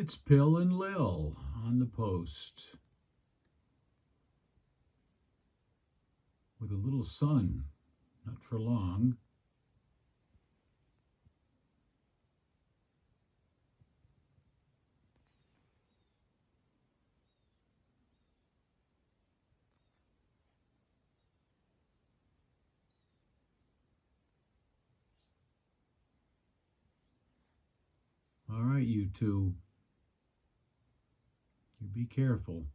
It's Pill and Lil on the post with a little sun, not for long. All right, you two. You be careful.